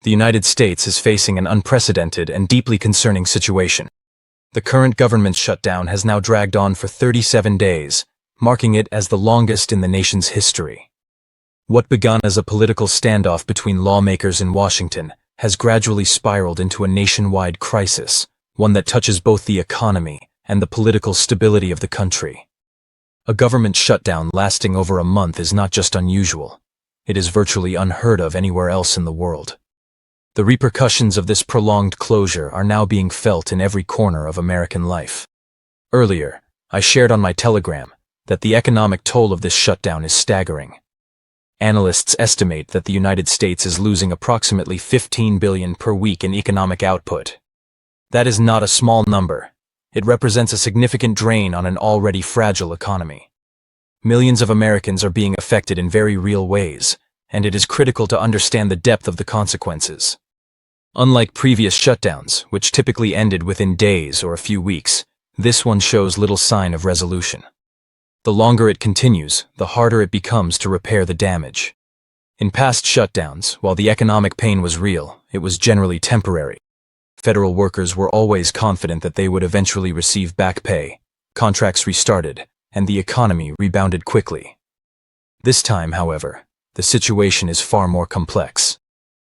The United States is facing an unprecedented and deeply concerning situation. The current government shutdown has now dragged on for 37 days, marking it as the longest in the nation's history. What began as a political standoff between lawmakers in Washington has gradually spiraled into a nationwide crisis, one that touches both the economy and the political stability of the country. A government shutdown lasting over a month is not just unusual, it is virtually unheard of anywhere else in the world. The repercussions of this prolonged closure are now being felt in every corner of American life. Earlier, I shared on my Telegram that the economic toll of this shutdown is staggering. Analysts estimate that the United States is losing approximately $15 billion per week in economic output. That is not a small number. It represents a significant drain on an already fragile economy. Millions of Americans are being affected in very real ways, and it is critical to understand the depth of the consequences. Unlike previous shutdowns, which typically ended within days or a few weeks, this one shows little sign of resolution. The longer it continues, the harder it becomes to repair the damage. In past shutdowns, while the economic pain was real, it was generally temporary. Federal workers were always confident that they would eventually receive back pay, contracts restarted, and the economy rebounded quickly. This time, however, the situation is far more complex.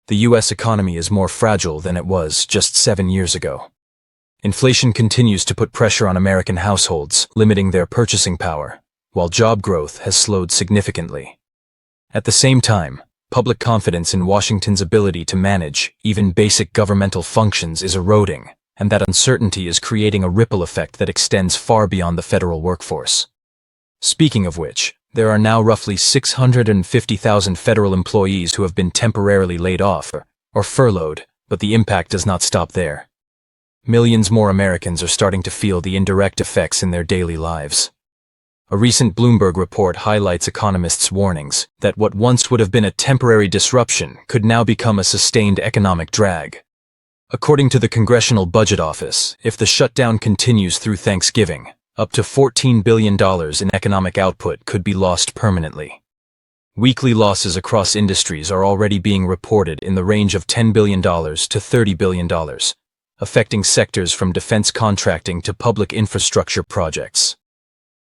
The U.S. economy is more fragile than it was just 7 years ago. Inflation continues to put pressure on American households, limiting their purchasing power, while job growth has slowed significantly. At the same time, public confidence in Washington's ability to manage even basic governmental functions is eroding, and that uncertainty is creating a ripple effect that extends far beyond the federal workforce. Speaking of which, there are now roughly 650,000 federal employees who have been temporarily laid off or furloughed, but the impact does not stop there. Millions more Americans are starting to feel the indirect effects in their daily lives. A recent Bloomberg report highlights economists' warnings that what once would have been a temporary disruption could now become a sustained economic drag. According to the Congressional Budget Office, if the shutdown continues through Thanksgiving, up to $14 billion in economic output could be lost permanently. Weekly losses across industries are already being reported in the range of $10 billion to $30 billion, affecting sectors from defense contracting to public infrastructure projects.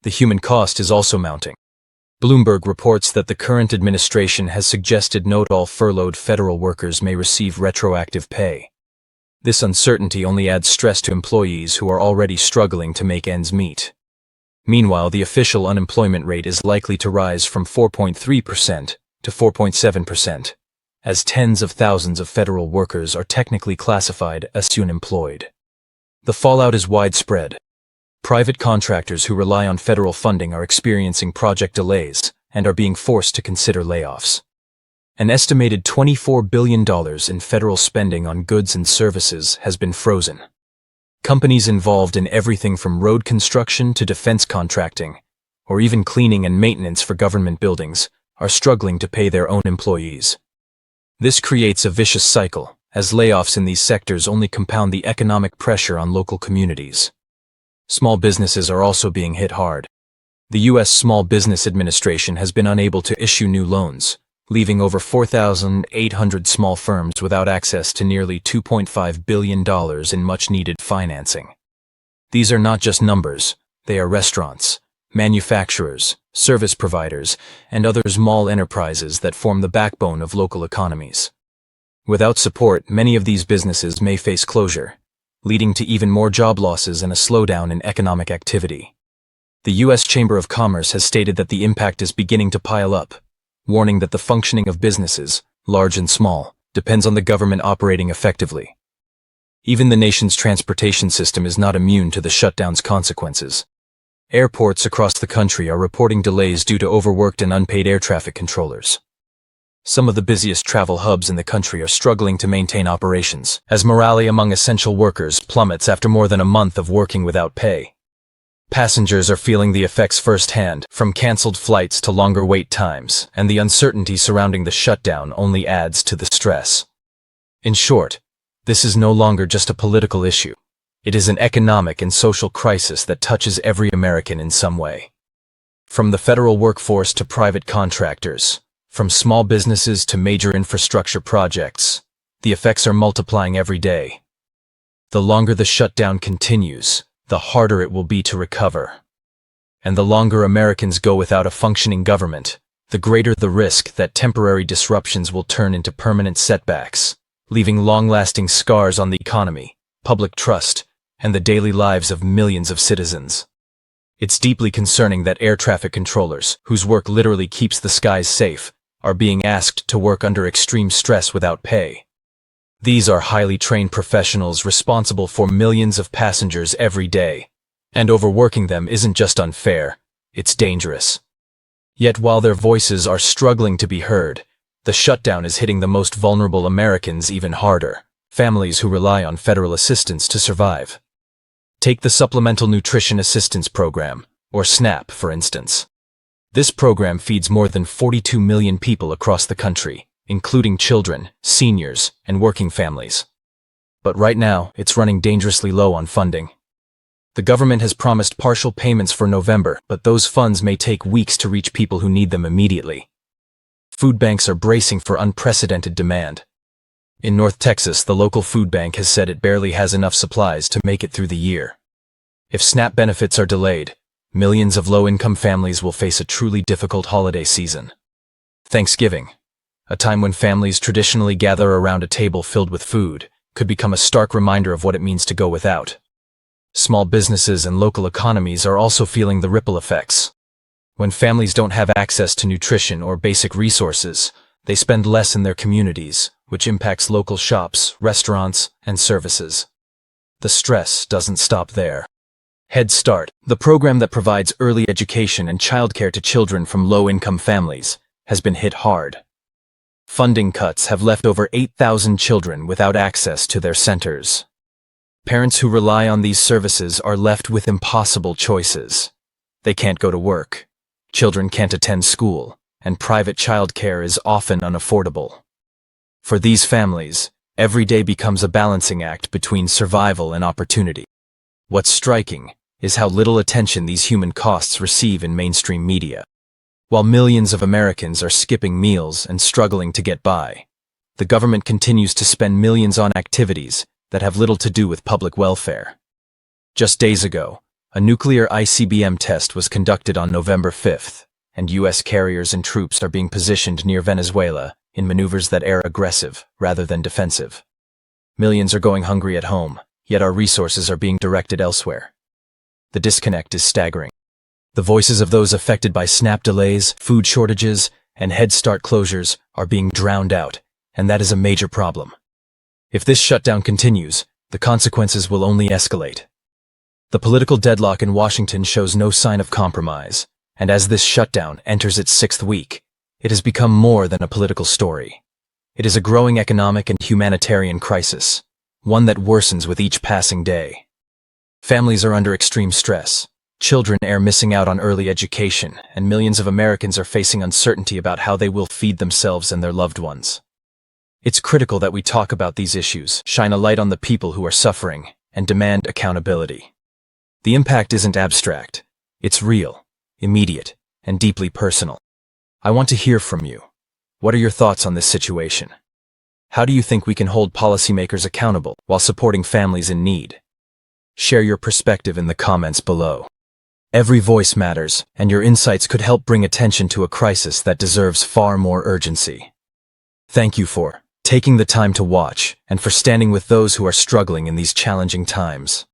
The human cost is also mounting. Bloomberg reports that the current administration has suggested not all furloughed federal workers may receive retroactive pay. This uncertainty only adds stress to employees who are already struggling to make ends meet. Meanwhile, the official unemployment rate is likely to rise from 4.3% to 4.7%, as tens of thousands of federal workers are technically classified as unemployed. The fallout is widespread. Private contractors who rely on federal funding are experiencing project delays and are being forced to consider layoffs. An estimated $24 billion in federal spending on goods and services has been frozen. Companies involved in everything from road construction to defense contracting, or even cleaning and maintenance for government buildings, are struggling to pay their own employees. This creates a vicious cycle, as layoffs in these sectors only compound the economic pressure on local communities. Small businesses are also being hit hard. The U.S. Small Business Administration has been unable to issue new loans, leaving over 4,800 small firms without access to nearly $2.5 billion in much-needed financing. These are not just numbers, they are restaurants, manufacturers, service providers, and other small enterprises that form the backbone of local economies. Without support, many of these businesses may face closure, leading to even more job losses and a slowdown in economic activity. The U.S. Chamber of Commerce has stated that the impact is beginning to pile up, warning that the functioning of businesses, large and small, depends on the government operating effectively. Even the nation's transportation system is not immune to the shutdown's consequences. Airports across the country are reporting delays due to overworked and unpaid air traffic controllers. Some of the busiest travel hubs in the country are struggling to maintain operations, as morale among essential workers plummets after more than a month of working without pay. Passengers are feeling the effects firsthand, from canceled flights to longer wait times, and the uncertainty surrounding the shutdown only adds to the stress. In short, this is no longer just a political issue. It is an economic and social crisis that touches every American in some way. From the federal workforce to private contractors, from small businesses to major infrastructure projects, The effects are multiplying every day. The longer the shutdown continues, the harder it will be to recover. And the longer Americans go without a functioning government, the greater the risk that temporary disruptions will turn into permanent setbacks, leaving long-lasting scars on the economy, public trust, and the daily lives of millions of citizens. It's deeply concerning that air traffic controllers, whose work literally keeps the skies safe, are being asked to work under extreme stress without pay. These are highly trained professionals responsible for millions of passengers every day, and overworking them isn't just unfair, it's dangerous. Yet while their voices are struggling to be heard, the shutdown is hitting the most vulnerable Americans even harder, families who rely on federal assistance to survive. Take the Supplemental Nutrition Assistance Program, or SNAP, for instance. This program feeds more than 42 million people across the country, including children, seniors, and working families. But right now, it's running dangerously low on funding. The government has promised partial payments for November, but those funds may take weeks to reach people who need them immediately. Food banks are bracing for unprecedented demand. In North Texas, the local food bank has said it barely has enough supplies to make it through the year. If SNAP benefits are delayed, millions of low-income families will face a truly difficult holiday season. Thanksgiving, a time when families traditionally gather around a table filled with food, could become a stark reminder of what it means to go without. Small businesses and local economies are also feeling the ripple effects. When families don't have access to nutrition or basic resources, they spend less in their communities, which impacts local shops, restaurants, and services. The stress doesn't stop there. Head Start, the program that provides early education and childcare to children from low-income families, has been hit hard. Funding cuts have left over 8,000 children without access to their centers. Parents who rely on these services are left with impossible choices. They can't go to work, children can't attend school, and private childcare is often unaffordable. For these families, every day becomes a balancing act between survival and opportunity. What's striking is how little attention these human costs receive in mainstream media. While millions of Americans are skipping meals and struggling to get by, the government continues to spend millions on activities that have little to do with public welfare. Just days ago, a nuclear ICBM test was conducted on November 5th, and U.S. carriers and troops are being positioned near Venezuela in maneuvers that are aggressive rather than defensive. Millions are going hungry at home, yet our resources are being directed elsewhere. The disconnect is staggering. The voices of those affected by SNAP delays, food shortages, and Head Start closures are being drowned out, and that is a major problem. If this shutdown continues, the consequences will only escalate. The political deadlock in Washington shows no sign of compromise, and as this shutdown enters its 6th week, it has become more than a political story. It is a growing economic and humanitarian crisis, one that worsens with each passing day. Families are under extreme stress, children are missing out on early education, and millions of Americans are facing uncertainty about how they will feed themselves and their loved ones. It's critical that we talk about these issues, shine a light on the people who are suffering, and demand accountability. The impact isn't abstract, it's real, immediate, and deeply personal. I want to hear from you. What are your thoughts on this situation? How do you think we can hold policymakers accountable while supporting families in need? Share your perspective in the comments below. Every voice matters, and your insights could help bring attention to a crisis that deserves far more urgency. Thank you for taking the time to watch and for standing with those who are struggling in these challenging times.